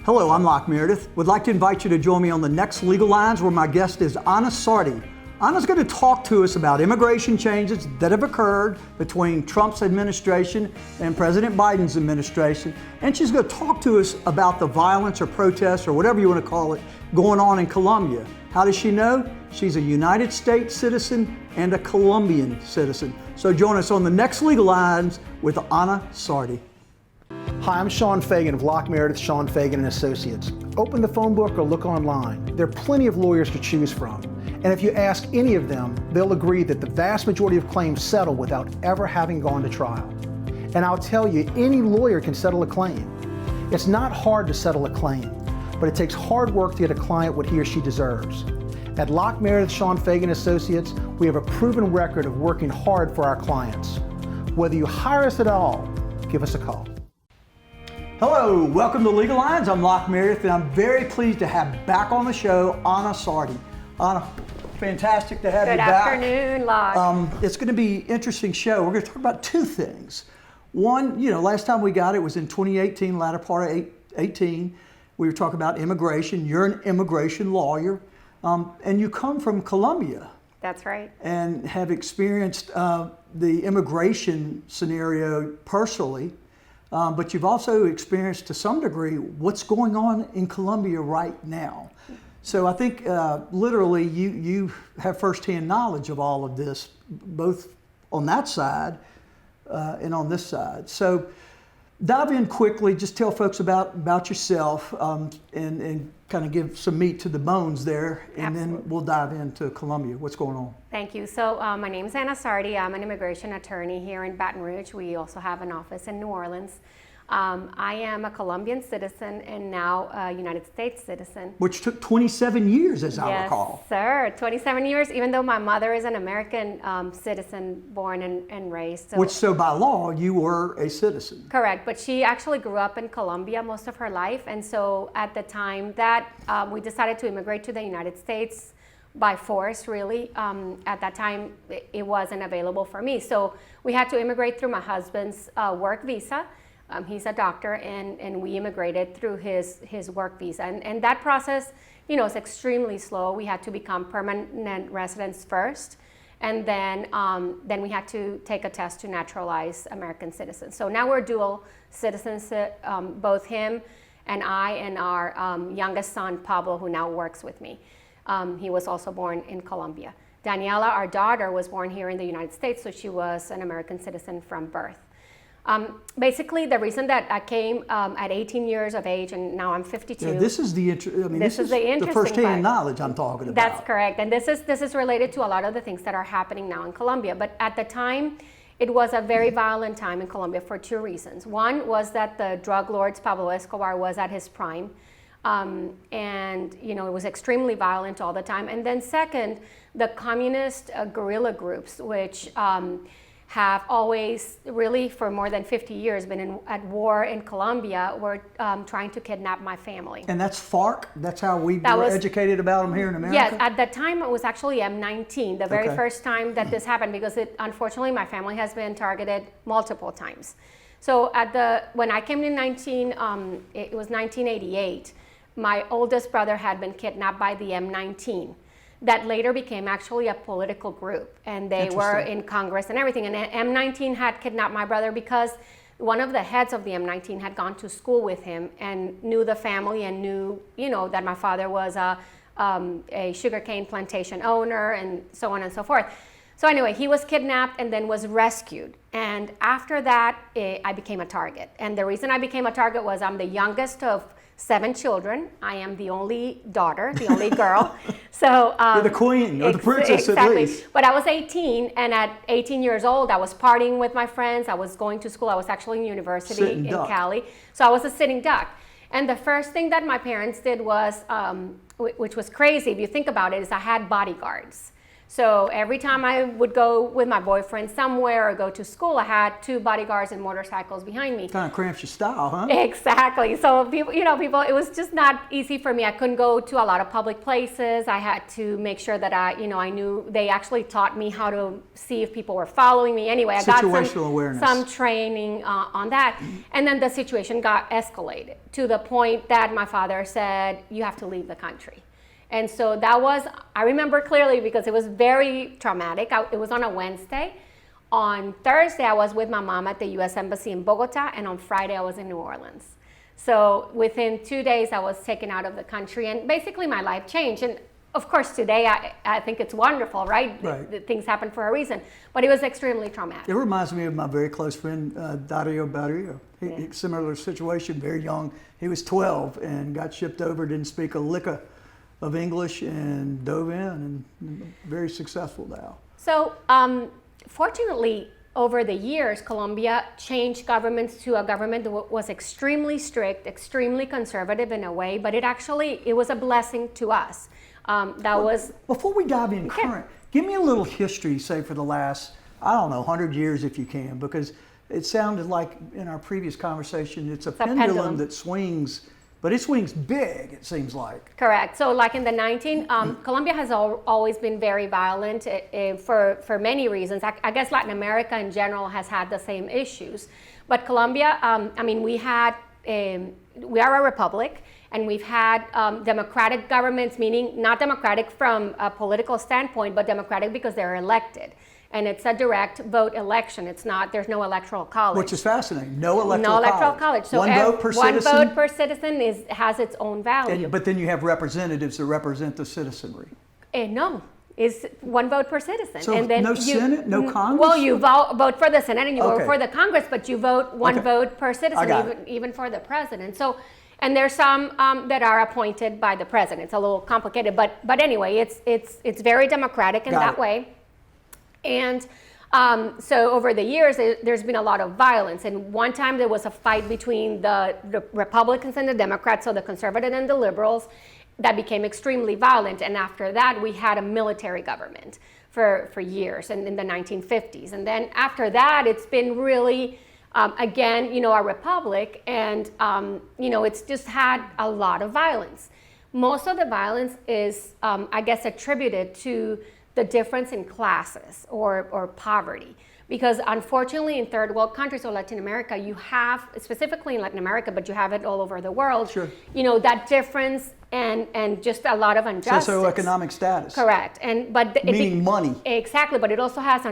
Hello, I'm Locke Meredith. Would like to invite you to join me on the next Legal Lines, where my guest is Sardi. Anna's going to talk to us about immigration changes that have occurred between Trump's administration and President Biden's administration. And she's going to talk to us about the violence or protests or whatever you want to call it going on in Colombia. How does she know? She's a United States citizen and a Colombian citizen. So join us on the next Legal Lines with Anna Sardi. Hi, I'm Sean Fagan of Locke Meredith, Sean Fagan & Associates. Open the phone book or look online. There are plenty of lawyers to choose from. And if you ask any of them, they'll agree that the vast majority of claims settle without ever having gone to trial. And I'll tell you, any lawyer can settle a claim. It's not hard to settle a claim, but it takes hard work to get a client what he or she deserves. At Locke Meredith, Sean Fagan & Associates, we have a proven record of working hard for our clients. Whether you hire us at all, give us a call. Hello, welcome to Legal Lines. I'm Locke Meredith, and I'm very pleased to have back on the show Anna Sardi. Anna, fantastic to have you back. Good afternoon, Locke. It's going to be an interesting show. We're going to talk about two things. One, last time we got it was in 2018, latter part of 18. We were talking about immigration. You're an immigration lawyer, and you come from Colombia. That's right. And have experienced the immigration scenario personally. But you've also experienced, to some degree, what's going on in Colombia right now. So I think literally you have firsthand knowledge of all of this, both on that side and on this side. So dive in quickly, just tell folks about yourself and kind of give some meat to the bones there, and Absolutely. Then we'll dive into Colombia. What's going on? Thank you. So my name is Anna Sardi. I'm an immigration attorney here in Baton Rouge. We also have an office in New Orleans. I am a Colombian citizen and now a United States citizen. Which took 27 years, as I recall. Yes, sir. 27 years, even though my mother is an American citizen, born and raised. So by law, you were a citizen. Correct, but she actually grew up in Colombia most of her life. And so at the time that we decided to immigrate to the United States by force, really, at that time, it wasn't available for me. So we had to immigrate through my husband's work visa. He's a doctor, and we immigrated through his work visa. And that process, is extremely slow. We had to become permanent residents first, and then we had to take a test to naturalize American citizens. So now we're dual citizens, both him and I, and our youngest son, Pablo, who now works with me. He was also born in Colombia. Daniela, our daughter, was born here in the United States, so she was an American citizen from birth. Basically, the reason that I came at 18 years of age, and now I'm 52. Yeah, this is the first-hand knowledge I'm talking about. That's correct, and this is related to a lot of the things that are happening now in Colombia. But at the time, it was a very violent time in Colombia for two reasons. One was that the drug lord Pablo Escobar was at his prime, and it was extremely violent all the time. And then second, the communist guerrilla groups, which have always, really for more than 50 years, been at war in Colombia, were trying to kidnap my family. And that's FARC? That's how we were educated about them here in America? Yes, at the time it was actually M19, the very first time that this happened, because unfortunately my family has been targeted multiple times. So when I came in it was 1988, my oldest brother had been kidnapped by the M19. That later became actually a political group, and they were in Congress and everything. And M19 had kidnapped my brother because one of the heads of the M19 had gone to school with him and knew the family and knew, that my father was a sugarcane plantation owner and so on and so forth. So anyway, he was kidnapped and then was rescued. And after that, I became a target. And the reason I became a target was I'm the youngest of 7 children. I am the only daughter, the only girl. So you're the queen, or the princess exactly. at least. But I was 18, and at 18 years old, I was partying with my friends. I was going to school. I was actually in university in Cali. So I was a sitting duck. And the first thing that my parents did was, which was crazy if you think about it, is I had bodyguards. So every time I would go with my boyfriend somewhere or go to school, I had 2 bodyguards and motorcycles behind me. Kind of cramps your style, huh? Exactly. So people, it was just not easy for me. I couldn't go to a lot of public places. I had to make sure that I knew. They actually taught me how to see if people were following me. Anyway, I got some training on that. And then the situation got escalated to the point that my father said, "You have to leave the country." And so I remember clearly because it was very traumatic. It was on a Wednesday. On Thursday, I was with my mom at the U.S. Embassy in Bogota, and on Friday, I was in New Orleans. So within 2 days, I was taken out of the country, and basically my life changed. And of course, today, I think it's wonderful, right? Things happen for a reason, but it was extremely traumatic. It reminds me of my very close friend, Dario Barrio. Similar situation, very young. He was 12 and got shipped over, didn't speak a lick of English, and dove in, and very successful now. So fortunately, over the years, Colombia changed governments to a government that was extremely strict, extremely conservative in a way, but it was a blessing to us. Before we dive in current, give me a little history, say for the last, 100 years if you can, because it sounded like in our previous conversation, it's a pendulum that swings. But it swings big, it seems like. Correct. So like in the Colombia has always been very violent for many reasons. I guess Latin America in general has had the same issues. But Colombia, we are a republic, and we've had democratic governments, meaning not democratic from a political standpoint, but democratic because they're elected. And it's a direct vote election. There's no electoral college. Which is fascinating. No electoral college. So one vote per citizen has its own value. But then you have representatives that represent the citizenry. No, it's one vote per citizen. So and then Senate, no Congress? Well, you vote for the Senate and you vote for the Congress, but you vote one vote per citizen, even for the president. So, and there's some that are appointed by the president. It's a little complicated, but anyway, it's very democratic in that way. And so over the years, there's been a lot of violence. And one time there was a fight between the Republicans and the Democrats, so the conservatives and the liberals, that became extremely violent. And after that, we had a military government for years, and in the 1950s. And then after that, it's been really, again, a republic. And, it's just had a lot of violence. Most of the violence is, attributed to the difference in classes or poverty. Because unfortunately in third world countries or Latin America, you have, specifically in Latin America, but you have it all over the world, that difference and just a lot of injustice. Socioeconomic status. Correct. Meaning money. Exactly, but it also has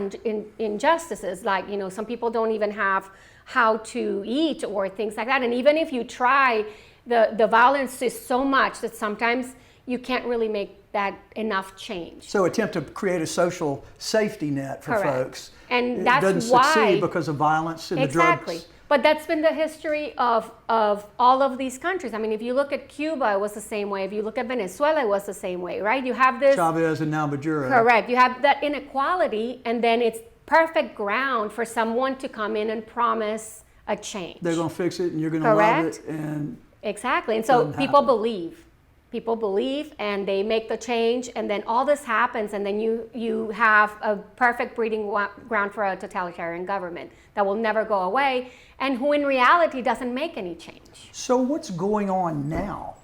injustices, like, some people don't even have how to eat or things like that. And even if you try, the violence is so much that sometimes you can't really make that enough change. So attempt to create a social safety net for folks. And that's doesn't why succeed because of violence and the drugs. But that's been the history of all of these countries. I mean, if you look at Cuba, it was the same way. If you look at Venezuela, it was the same way, right? You have this Chavez and now Maduro. Correct. You have that inequality, and then it's perfect ground for someone to come in and promise a change. They're going to fix it, and you're going to love it. And exactly. And so people believe. People believe, and they make the change, and then all this happens, and then you have a perfect breeding ground for a totalitarian government that will never go away, and who in reality doesn't make any change. So what's going on now?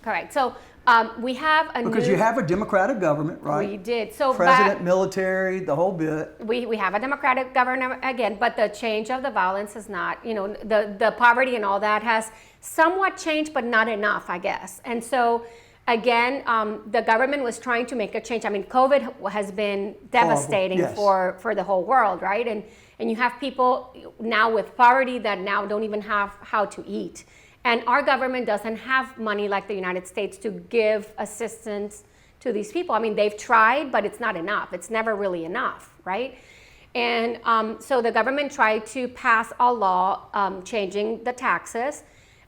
Correct. So we have because you have a democratic government, right? We did. So president, military, the whole bit. We have a democratic government again, but the change of the violence is not. The poverty and all that has somewhat changed, but not enough, I guess. And so, again, the government was trying to make a change. I mean, COVID has been devastating for the whole world, right? And you have people now with poverty that now don't even have how to eat. And our government doesn't have money like the United States to give assistance to these people. I mean, they've tried, but it's not enough. It's never really enough, right? And so the government tried to pass a law changing the taxes.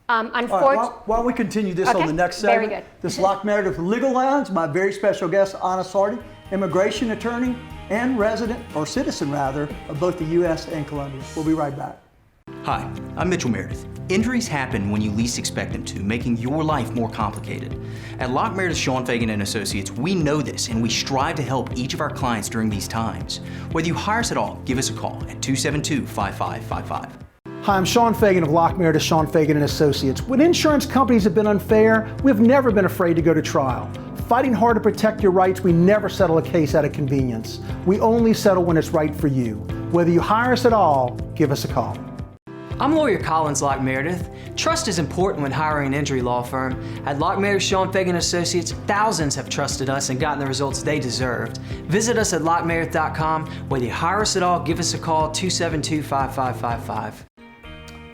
While we continue this on the next segment, very good. This is Locke Meredith with Legal Lounge, my very special guest, Anna Sardi, immigration attorney and resident, or citizen rather, of both the U.S. and Colombia. We'll be right back. Hi, I'm Mitchell Meredith. Injuries happen when you least expect them to, making your life more complicated. At Locke Meredith, Sean Fagan and Associates, we know this and we strive to help each of our clients during these times. Whether you hire us at all, give us a call at 272-5555. Hi, I'm Sean Fagan of Locke Meredith, Sean Fagan and Associates. When insurance companies have been unfair, we've never been afraid to go to trial. Fighting hard to protect your rights, we never settle a case out of convenience. We only settle when it's right for you. Whether you hire us at all, give us a call. I'm lawyer Collins Locke Meredith. Trust is important when hiring an injury law firm. At Locke Meredith, Sean Fagan Associates, thousands have trusted us and gotten the results they deserved. Visit us at LockeMeredith.com. Whether you hire us at all, give us a call, 272-5555.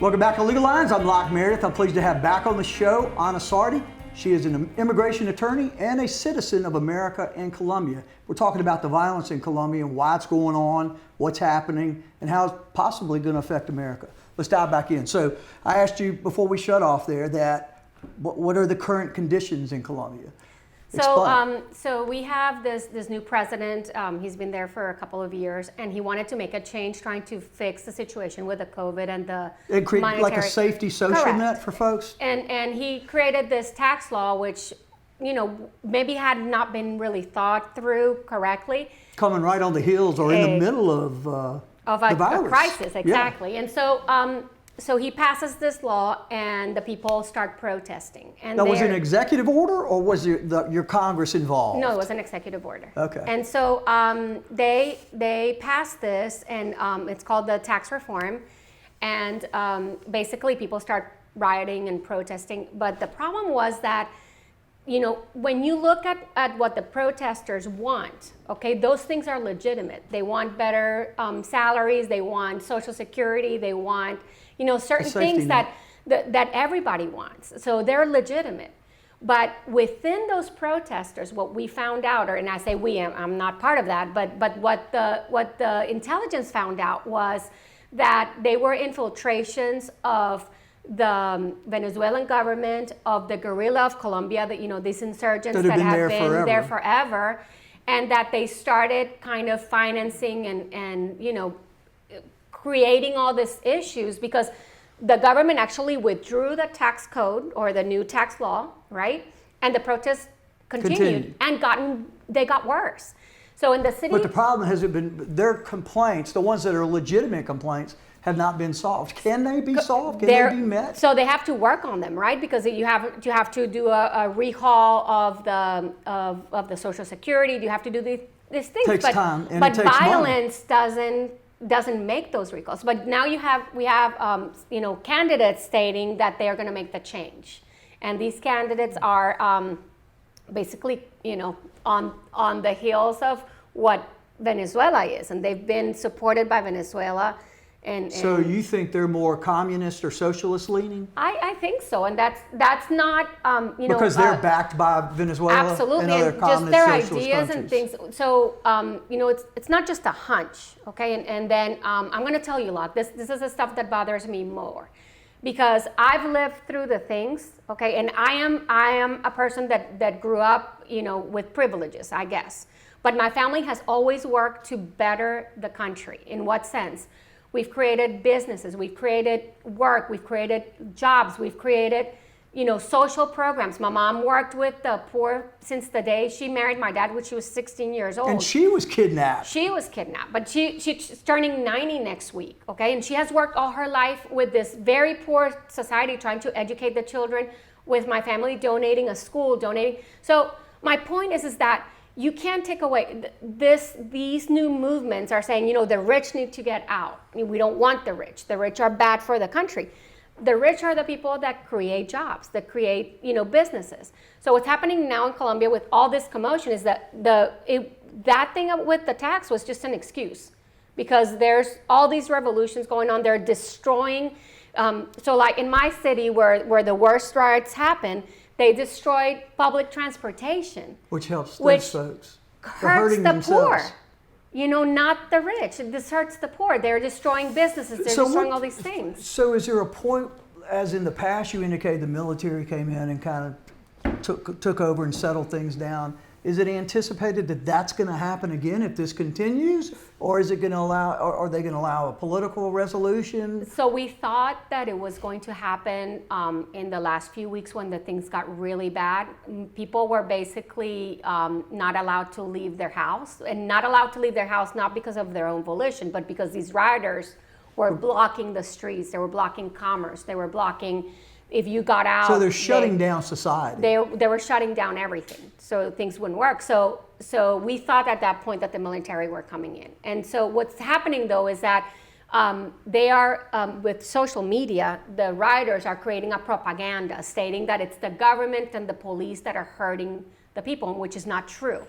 Welcome back to Legal Lines. I'm Locke Meredith. I'm pleased to have back on the show Anna Sardi. She is an immigration attorney and a citizen of America and Colombia. We're talking about the violence in Colombia and why it's going on, what's happening, and how it's possibly going to affect America. Let's dive back in. So I asked you before we shut off there that what are the current conditions in Colombia? So we have this new president. He's been there for a couple of years, and he wanted to make a change, trying to fix the situation with the COVID and the monetary, like a safety social net for folks. And he created this tax law, which maybe had not been really thought through correctly. Coming right on the heels or in the middle of the virus. A crisis, exactly. Yeah. And so he passes this law, and the people start protesting. And that was an executive order, or was your Congress involved? No, it was an executive order. Okay. And so they passed this, and it's called the tax reform. And basically, people start rioting and protesting. But the problem was that, when you look at what the protesters want, okay, those things are legitimate. They want better salaries. They want Social Security. They want certain things that everybody wants. So they're legitimate. But within those protesters, what we found out, and I say we, I'm not part of that, but what the intelligence found out was that they were infiltrations of the Venezuelan government, of the guerrilla of Colombia, these insurgents that have been there forever, and that they started kind of financing and creating all these issues because the government actually withdrew the tax code or the new tax law, right? And the protests continued. And they got worse. So in the city. But the problem has been their complaints, the ones that are legitimate complaints, have not been solved. Can they be solved? Can they be met? So they have to work on them, right? Because you have to do a rehaul of the Social Security. You have to do these things. Takes time and but it takes violence doesn't make those recalls. But now we have candidates stating that they are going to make the change, and these candidates are basically on the heels of what Venezuela is, and they've been supported by Venezuela. And so you think they're more communist or socialist leaning? I think so, and that's not because they're backed by Venezuela. Absolutely, and other and communist just their socialist ideas countries. And things. So it's not just a hunch, okay? And then I'm going to tell you, Locke, this is the stuff that bothers me more, because I've lived through the things, okay? And I am a person that grew up with privileges, I guess, but my family has always worked to better the country. In what sense? We've created businesses, we've created work, we've created jobs, we've created, social programs. My mom worked with the poor since the day she married my dad when she was 16 years old. And she was kidnapped. She was kidnapped, but she's turning 90 next week, okay? And she has worked all her life with this very poor society, trying to educate the children, with my family donating a school, donating. So my point is that you can't take away these new movements are saying, the rich need to get out. We don't want the rich. The rich are bad for the country. The rich are the people that create jobs, that create, businesses. So what's happening now in Colombia with all this commotion is that that thing with the tax was just an excuse, because there's all these revolutions going on. They're destroying. So like in my city where the worst riots happen, they destroyed public transportation. Which helps those folks. Hurts the poor. Not the rich. This hurts the poor. They're destroying businesses. They're destroying all these things. So is there a point, as in the past you indicated the military came in and kind of took over and settled things down, Is it anticipated that that's going to happen again if this continues, or is it going to allow? Or are they going to allow a political resolution? So we thought that it was going to happen in the last few weeks when the things got really bad. People were basically not allowed to leave their house, and not allowed to leave their house not because of their own volition, but because these rioters were blocking the streets. They were blocking commerce. They were blocking. If you got out, So they're shutting down society. They were shutting down everything, so things wouldn't work. So we thought at that point that the military were coming in. And so what's happening though is that they are, with social media, the rioters are creating a propaganda stating that it's the government and the police that are hurting the people, which is not true.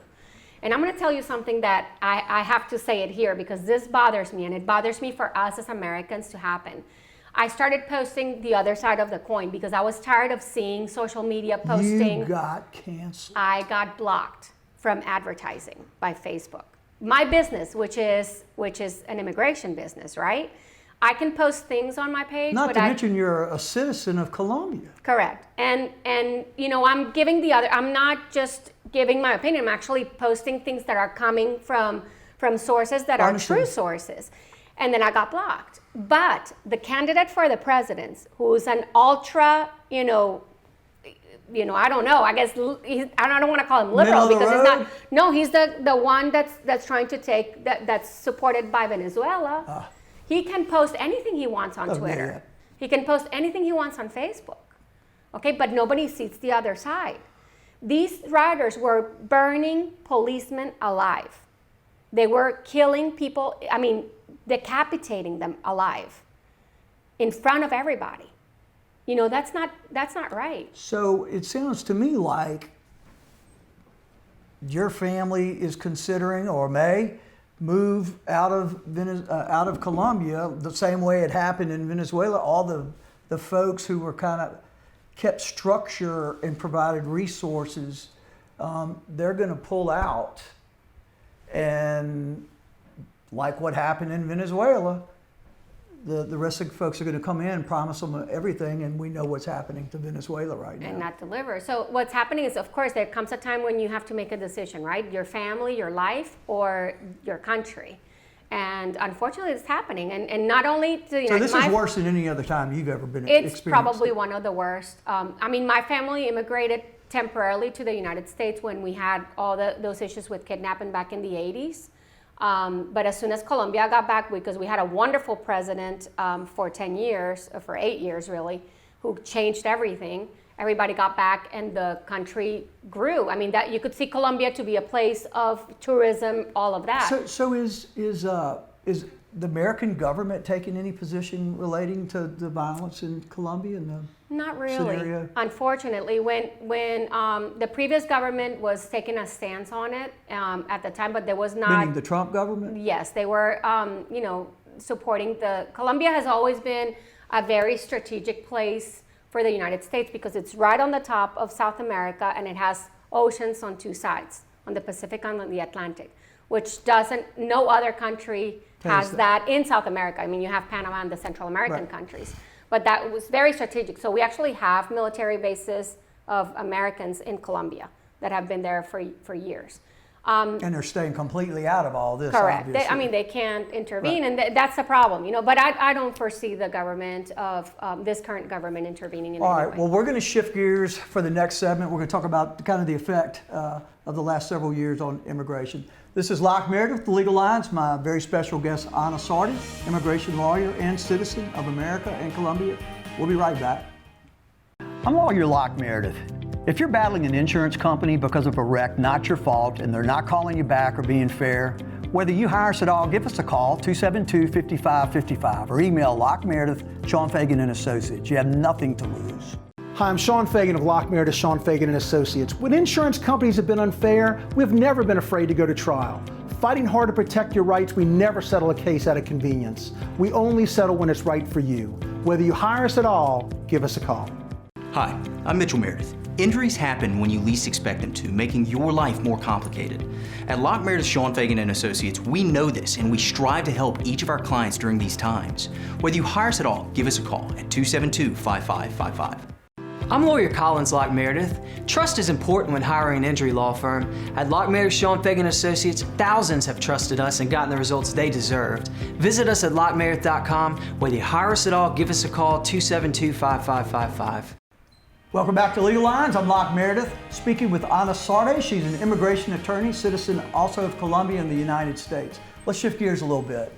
And I'm going to tell you something that I have to say it here because this bothers me, and it bothers me for us as Americans to happen. I started posting the other side of the coin because I was tired of seeing social media posting. You got canceled. I got blocked from advertising by Facebook. My business, which is an immigration business, right? I can post things on my page. Not to mention you're a citizen of Colombia. Correct. And you know, I'm not just giving my opinion, I'm actually posting things that are coming from sources that are true sources. And then I got blocked. But the candidate for the presidency, who's an ultra, I don't know. I guess I don't want to call him liberal because he's not. No, he's the one that's trying to take that's supported by Venezuela. He can post anything he wants on Twitter. Yeah. He can post anything he wants on Facebook. Okay, but nobody sees the other side. These rioters were burning policemen alive. They were killing people. I mean, decapitating them alive in front of everybody. You know, that's not right. So it sounds to me like your family is considering or may move out of Colombia the same way it happened in Venezuela. All the folks who were kind of kept structure and provided resources, they're going to pull out. And like what happened in Venezuela, the rest of the folks are going to come in, promise them everything, and we know what's happening to Venezuela right now. And not deliver. So what's happening is, of course, there comes a time when you have to make a decision, right? Your family, your life, or your country. And unfortunately, it's happening. And not only to, So this is worse than any other time you've ever been experienced. It's probably one of the worst. I mean, my family immigrated temporarily to the United States when we had all those issues with kidnapping back in the 80s. But as soon as Colombia got back, because we had a wonderful president for 10 years, for 8 years really, who changed everything, everybody got back and the country grew. I mean, that you could see Colombia to be a place of tourism, all of that. So is the American government taking any position relating to the violence in Colombia and the Not really. scenario? Unfortunately, when the previous government was taking a stance on it at the time, but there was not. Meaning the Trump government? Yes, they were, supporting Colombia has always been a very strategic place for the United States because it's right on the top of South America and it has oceans on two sides, on the Pacific and on the Atlantic, which no other country has that in South America. I mean, you have Panama and the Central American countries, but that was very strategic. So we actually have military bases of Americans in Colombia that have been there for years. And they're staying completely out of all this, Correct. obviously. They can't intervene, and that's the problem, But I don't foresee the government of this current government intervening in any way. All right. Well, we're going to shift gears for the next segment. We're going to talk about kind of the effect of the last several years on immigration. This is Locke Meredith, The Legal Lines. My very special guest, Anna Sardi, immigration lawyer and citizen of America and Colombia. We'll be right back. I'm lawyer Locke Meredith. If you're battling an insurance company because of a wreck not your fault and they're not calling you back or being fair, whether you hire us at all, give us a call, 272-5555, or email Locke Meredith, Sean Fagan and Associates. You have nothing to lose. Hi, I'm Sean Fagan of Locke Meredith, Sean Fagan and Associates. When insurance companies have been unfair, we've never been afraid to go to trial. Fighting hard to protect your rights, we never settle a case out of convenience. We only settle when it's right for you. Whether you hire us at all, give us a call. Hi, I'm Mitchell Meredith. Injuries happen when you least expect them to, making your life more complicated. At Locke Meredith, Sean Fagan and Associates, we know this and we strive to help each of our clients during these times. Whether you hire us at all, give us a call at 272-5555. I'm lawyer Collins Locke Meredith. Trust is important when hiring an injury law firm. At Locke Meredith, Sean Fagan Associates, thousands have trusted us and gotten the results they deserved. Visit us at LockeMeredith.com. Whether you hire us at all, give us a call, 272-5555. Welcome back to Legal Lines. I'm Locke Meredith, speaking with Anna Sardi. She's an immigration attorney, citizen also of Colombia in the United States. Let's shift gears a little bit.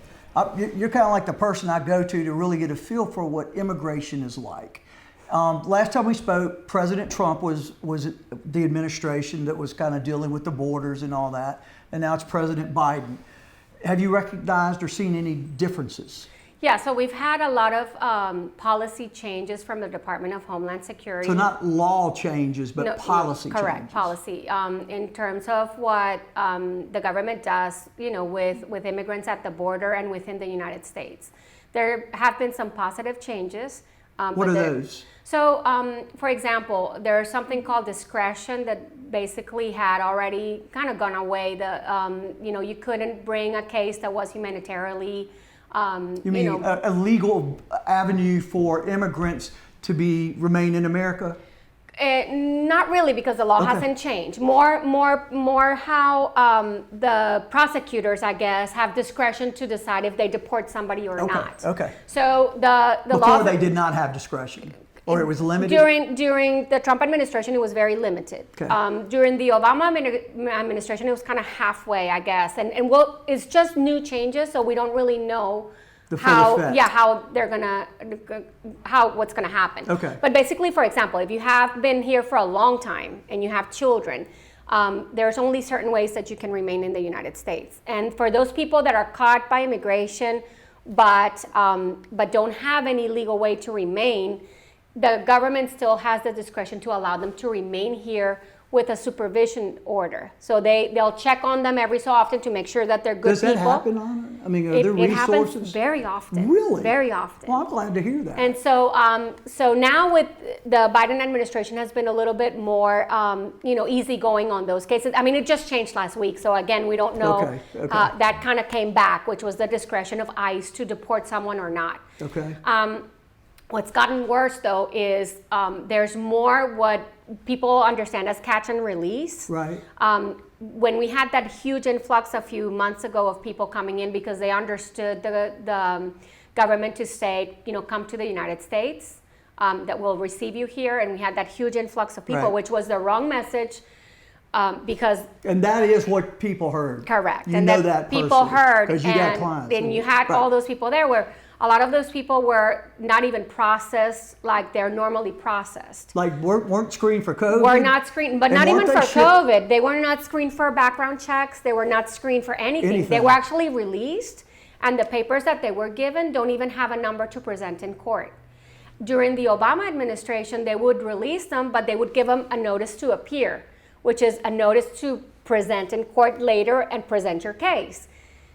You're kind of like the person I go to really get a feel for what immigration is like. Last time we spoke, President Trump was the administration that was kind of dealing with the borders and all that, and now it's President Biden. Have you recognized or seen any differences? Yeah, so we've had a lot of policy changes from the Department of Homeland Security. So not law changes, but policy changes. Correct, policy. In terms of what the government does, with immigrants at the border and within the United States. There have been some positive changes. What are those? So, for example, there's something called discretion that basically had already kind of gone away. You couldn't bring a case that was humanitarily you mean a legal avenue for immigrants to remain in America? Not really, because the law hasn't changed. More how the prosecutors, I guess, have discretion to decide if they deport somebody or not. Okay. So the law. Before they did not have discretion, or it was limited. During the Trump administration, it was very limited. Okay. During the Obama administration, it was kind of halfway, I guess. And it's just new changes, so we don't really know what's gonna happen. Okay. But basically, for example, if you have been here for a long time and you have children, there's only certain ways that you can remain in the United States. And for those people that are caught by immigration, but don't have any legal way to remain, the government still has the discretion to allow them to remain here with a supervision order. So they'll check on them every so often to make sure that they're good people. Does that happen, Anna? I mean, are there resources? It happens very often. Really? Very often. Well, I'm glad to hear that. And so now with the Biden administration has been a little bit more, easygoing on those cases. I mean, it just changed last week. So again, we don't know. Okay. That kind of came back, which was the discretion of ICE to deport someone or not. Okay. What's gotten worse, though, is there's more what people understand as catch and release. Right. When we had that huge influx a few months ago of people coming in because they understood the government to say, come to the United States, that will receive you here, and we had that huge influx of people, which was the wrong message. And that is what people heard. Correct. You know that people heard, because you got clients. And you had all those people there where a lot of those people were not even processed like they're normally processed. Like weren't screened for COVID? Were not screened, but not even for COVID. They were not screened for background checks. They were not screened for anything. They were actually released, and the papers that they were given don't even have a number to present in court. During the Obama administration, they would release them, but they would give them a notice to appear, which is a notice to present in court later and present your case.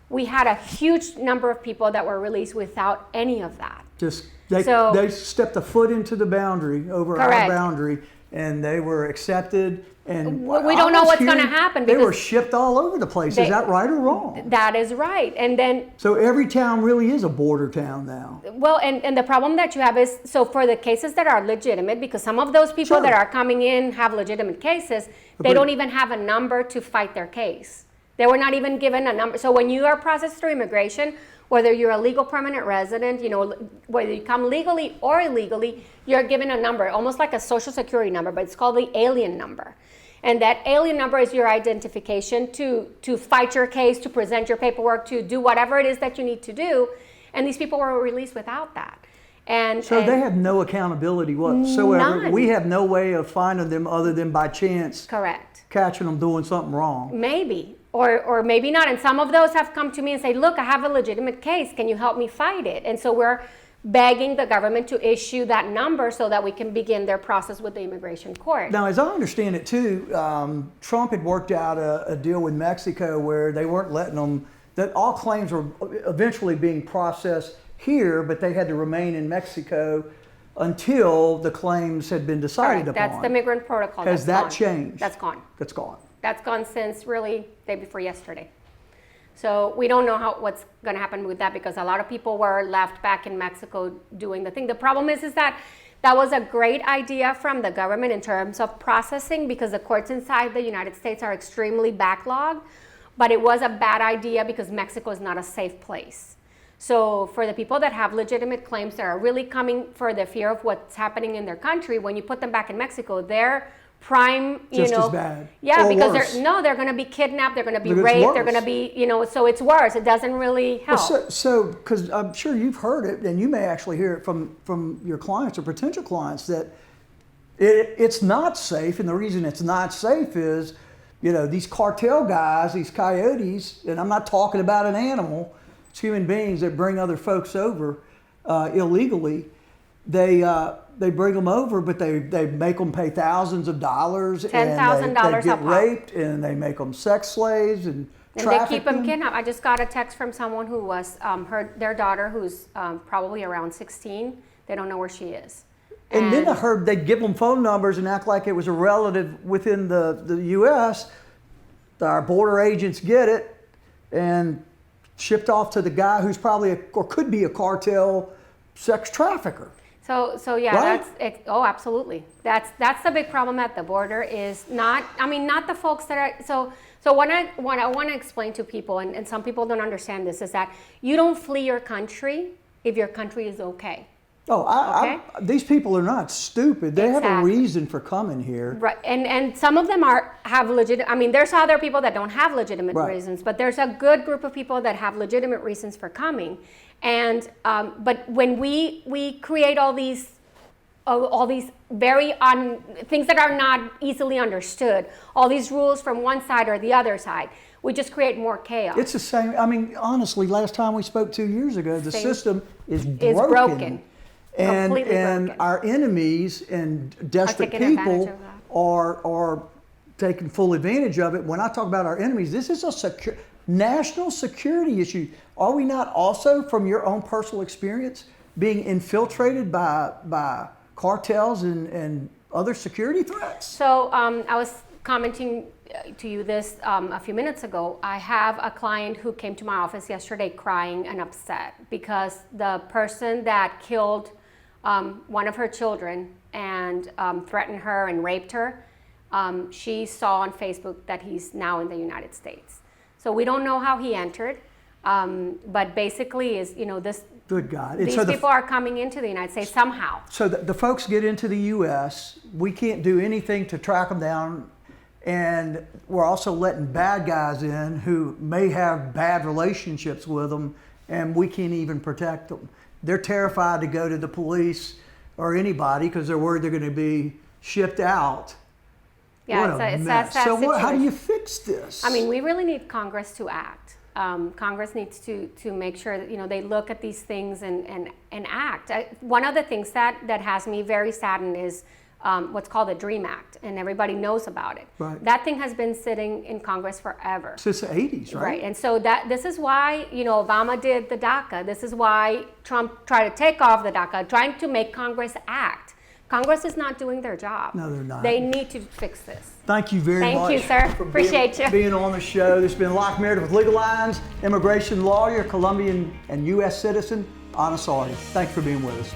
We had a huge number of people that were released without any of that. They stepped a foot into the boundary, over our boundary, and they were accepted. And we don't know what's going to happen. They were shipped all over the place. Is that right or wrong? That is right. And then. So every town really is a border town now. Well, and the problem that you have is, so for the cases that are legitimate, because some of those people that are coming in have legitimate cases, they don't even have a number to fight their case. They were not even given a number. So when you are processed through immigration, whether you're a legal permanent resident, whether you come legally or illegally, you're given a number, almost like a social security number, but it's called the alien number. And that alien number is your identification to fight your case, to present your paperwork, to do whatever it is that you need to do. And these people were released without that. So they have no accountability whatsoever. None. We have no way of finding them other than by chance. Correct. Catching them doing something wrong. Maybe. Or maybe not. And some of those have come to me and say, look, I have a legitimate case. Can you help me fight it? And so we're begging the government to issue that number so that we can begin their process with the immigration court. Now, as I understand it too, Trump had worked out a deal with Mexico where they weren't letting them, that all claims were eventually being processed here, but they had to remain in Mexico until the claims had been decided upon. That's the migrant protocol. Has that changed? That's gone. That's gone. That's gone since really day before yesterday. So we don't know what's going to happen with that because a lot of people were left back in Mexico doing the thing. The problem is that that was a great idea from the government in terms of processing, because the courts inside the United States are extremely backlogged, but it was a bad idea because Mexico is not a safe place. So for the people that have legitimate claims that are really coming for the fear of what's happening in their country, when you put them back in Mexico, they're prime, Just as bad. Yeah, Or because worse. they're going to be kidnapped, they're going to be But it's raped, they're worse. going to be, so it's worse. It doesn't really help. So, because I'm sure you've heard it, and you may actually hear it from your clients or potential clients, that it's not safe, and the reason it's not safe is, these cartel guys, these coyotes, and I'm not talking about an animal, it's human beings that bring other folks over illegally. They bring them over, but they make them pay thousands of dollars, $10,000 and they a get pop. raped, and they make them sex slaves and And traffic they keep them them. kidnapped. I just got a text from someone who was their daughter, who's probably around 16. They don't know where she is. And then I heard they'd give them phone numbers and act like it was a relative within the U.S. Our border agents get it and shipped off to the guy who's probably or could be a cartel sex trafficker. So yeah, Right? absolutely. That's the big problem at the border is not the folks that are so what I want to explain to people, and some people don't understand this, is that you don't flee your country if your country is okay. Oh, these people are not stupid. They have a Exactly. reason for coming here. Right, and some of them have legitimate. I mean, there's other people that don't have legitimate Right. reasons, but there's a good group of people that have legitimate reasons for coming. And but when we create all these very things that are not easily understood, all these rules from one side or the other side, we just create more chaos. It's the same. I mean, honestly, last time we spoke 2 years ago, the Same. system is Is broken. broken. And Completely broken. our enemies and desperate taking advantage people of that. are taking full advantage of it. When I talk about our enemies, this is a national security issue. Are we not also, from your own personal experience, being infiltrated by cartels and other security threats? So I was commenting to you this a few minutes ago. I have a client who came to my office yesterday crying and upset because the person that killed one of her children and threatened her and raped her, she saw on Facebook that he's now in the United States. So we don't know how he entered, but basically is, this. Good God. These people are coming into the United States somehow. So the folks get into the U.S., we can't do anything to track them down, and we're also letting bad guys in who may have bad relationships with them, and we can't even protect them. They're terrified to go to the police or anybody because they're worried they're going to be shipped out. Yeah, What a it's mess. sad So how do situation. you fix this? I mean, we really need Congress to act. Congress needs to make sure that they look at these things and act. One of the things that has me very saddened is what's called the DREAM Act, and everybody knows about it. Right. That thing has been sitting in Congress forever. Since the 80s, right? Right, and so this is why Obama did the DACA. This is why Trump tried to take off the DACA, trying to make Congress act. Congress is not doing their job. No, they're not. They need to fix this. Thank you very much. Thank you, sir. for Appreciate you. being on the show. This has been Locke Meredith with Legal Lines, immigration lawyer, Colombian and U.S. citizen, Sardi. Thanks for being with us.